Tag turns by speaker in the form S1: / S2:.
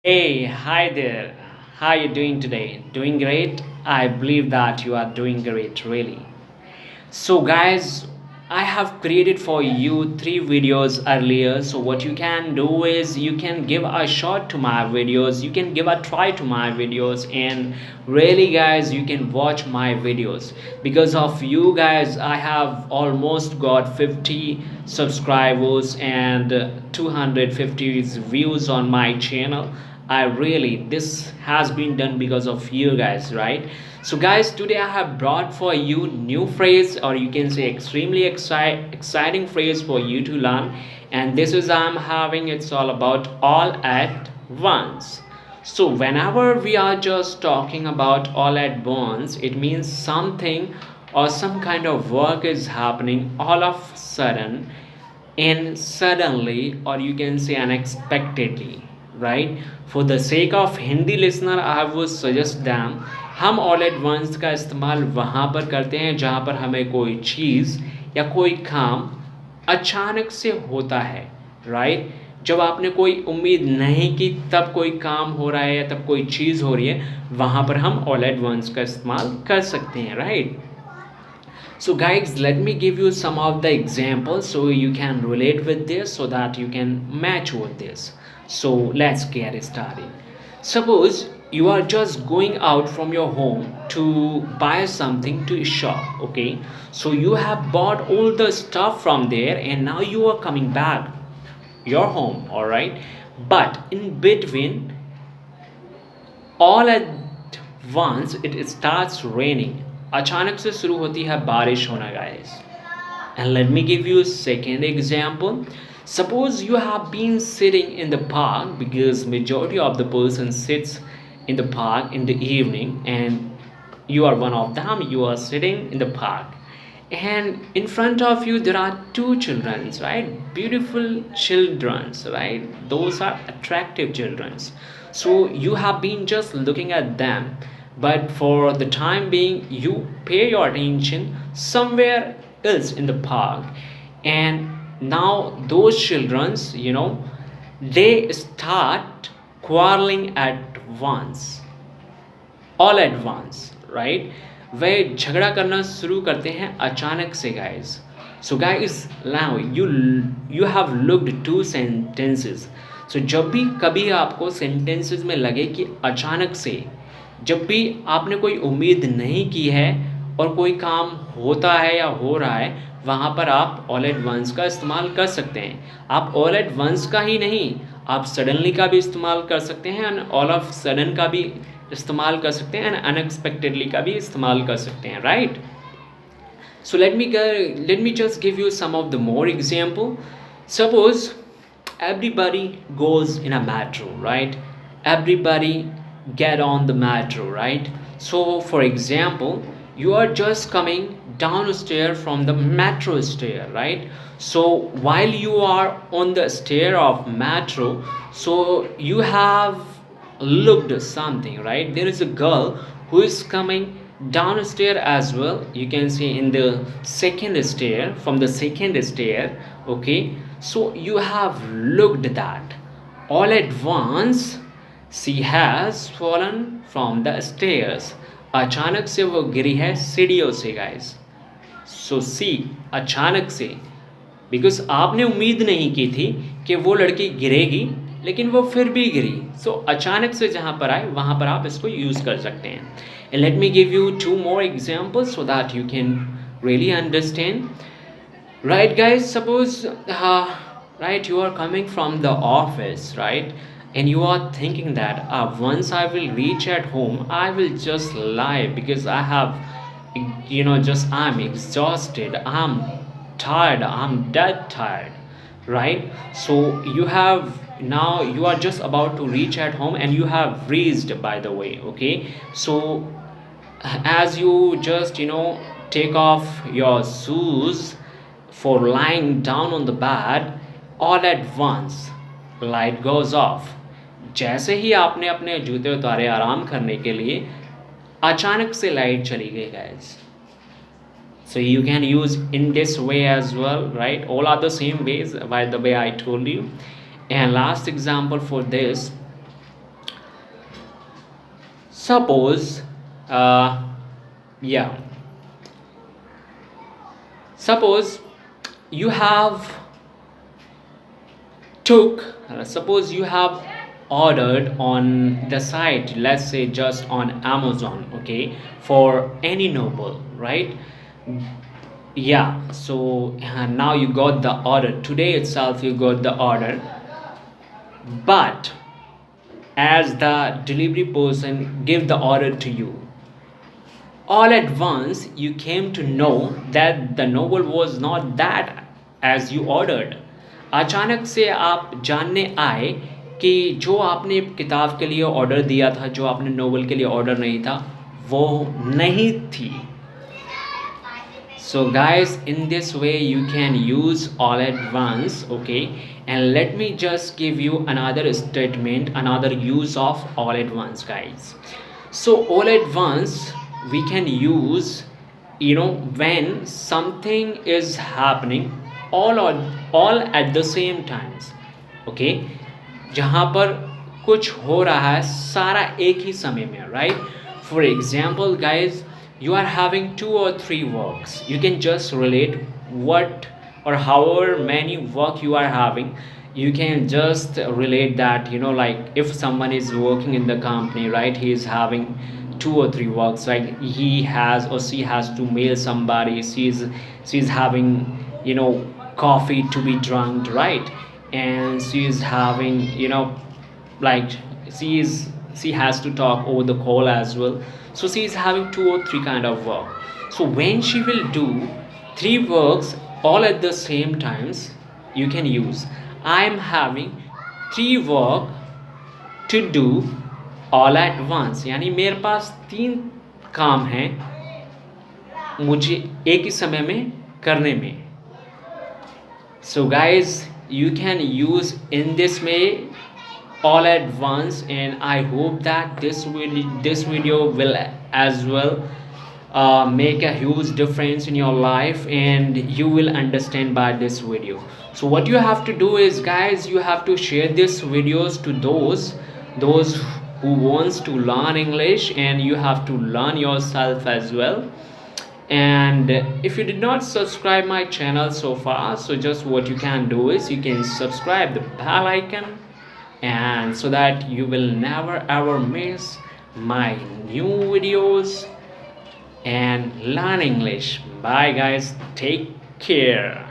S1: Hey, hi there. How are you doing today? Doing great? I believe that you are doing great, really. So, guys, I have created for you three videos earlier. So, what you can do is you can give a shot to my videos, you can give a try to my videos, and really, guys, you can watch my videos. Because of you guys, I have almost got 50 subscribers and 250 views on my channel. I really, this has been done because of you guys, right? So guys, today I have brought for you new phrase, or you can say extremely exciting phrase for you to learn. And this is I'm having, it's all about all at once. So whenever we are just talking about all at once, it means something or some kind of work is happening all of a sudden and suddenly, or you can say unexpectedly, right? For the sake of Hindi listener, I would suggest them, हम all at once का इस्तेमाल वहाँ पर करते हैं जहाँ पर हमें कोई चीज़ या कोई काम अचानक से होता है, राइट? जब आपने कोई उम्मीद नहीं की तब कोई काम हो रहा है या तब कोई चीज़ हो रही है, वहाँ पर हम all at once का इस्तेमाल कर सकते हैं, right? So guys, let me give you some of the examples so you can relate with this, so that you can match with this. So let's get started. Suppose you are just going out from your home to buy something to a shop, okay? So you have bought all the stuff from there and now you are coming back your home, all right? But in between, all at once it starts raining. अचानक से शुरू होती है बारिश होना, guys. And let me give you a second example. Suppose you have been sitting in the park, because majority of the person sits in the park in the evening, and you are one of them. You are sitting in the park, and in front of you there are two children, right? Beautiful children, right? Those are attractive children. So you have been just looking at them, but for the time being you pay your attention somewhere else in the park, and now those children's, they start quarreling at once, all at once, right? वे झगड़ा करना शुरू करते हैं अचानक से, guys. So guys, now you have looked two sentences. So जब भी कभी आपको sentences में लगे कि अचानक से, जब भी आपने कोई उम्मीद नहीं की है और कोई काम होता है या हो रहा है, वहाँ पर आप all at once का इस्तेमाल कर सकते हैं. आप all at once का ही नहीं, आप suddenly का भी इस्तेमाल कर सकते हैं, and all of sudden का भी इस्तेमाल कर सकते हैं, and unexpectedly का भी इस्तेमाल कर सकते हैं, right? So let me just give you some of the more example. Suppose everybody goes in a metro, right? Everybody get on the metro, right? So for example, you are just coming downstairs from the metro stair, right? So while you are on the stair of metro, so you have looked something, right? There is a girl who is coming downstairs as well. You can see in the second stair, from the second stair, okay? So you have looked that all at once she has fallen from the stairs. अचानक से वो गिरी है सीढ़ियों से, guys. So see, अचानक से, because आपने उम्मीद नहीं की थी कि वो लड़की गिरेगी, लेकिन वो फिर भी गिरी. सो अचानक से जहाँ पर आए वहाँ पर आप इसको यूज़ कर सकते हैं. And let me give you two more examples so that you can really understand. Right, guys, suppose right, you are coming from the office, right? And you are thinking that once I will reach at home, I will just lie, because I have, just I'm exhausted, I'm tired, I'm dead tired, right? So you have, now you are just about to reach at home, and you have reached, by the way, okay? So as you just, take off your shoes for lying down on the bed, all at once light goes off. जैसे ही आपने अपने जूते उतारे आराम करने के लिए, अचानक से लाइट चली गई, guys. So you can use in this way as well, right? All are the same ways, by the way I told you. And last example for this, Suppose, uh, yeah, suppose you have suppose you have ordered on the site, let's say just on Amazon, okay, for any novel, right? Yeah, so now you got the order today itself, you got the order, but as the delivery person give the order to you, all at once you came to know that the novel was not that as you ordered. अचानक से आप जानने आए कि जो आपने किताब के लिए ऑर्डर दिया था, जो आपने नोवेल के लिए ऑर्डर नहीं था, वो नहीं थी. So guys, in this way you can use all at once, okay? And let me just give you another statement, another use of all at once, guys. So all at once we can use, when something is happening all at the same times, okay? जहाँ पर कुछ हो रहा है सारा एक ही समय में, right? For example, guys, you are having 2 or 3 works, you can just relate what or however many work you are having. You can just relate that, like if someone is working in the company, right, he is having 2 or 3 works, like he has or she has to mail somebody, she's having, coffee to be drunk, right? And she is having, like she has to talk over the call as well. So she is having 2 or 3 kind of work. So when she will do 3 works all at the same times, you can use I am having 3 work to do all at once. यानी मेरे पास 3 काम हैं मुझे एक ही समय में करने में. So guys, you can use in this way all at once, and I hope that this video will as well make a huge difference in your life, and you will understand by this video. So what you have to do is, guys, you have to share these videos to those who wants to learn English, and you have to learn yourself as well. And if you did not subscribe my channel so far, so just what you can do is you can subscribe the bell icon, and so that you will never ever miss my new videos and learn English. Bye guys, take care.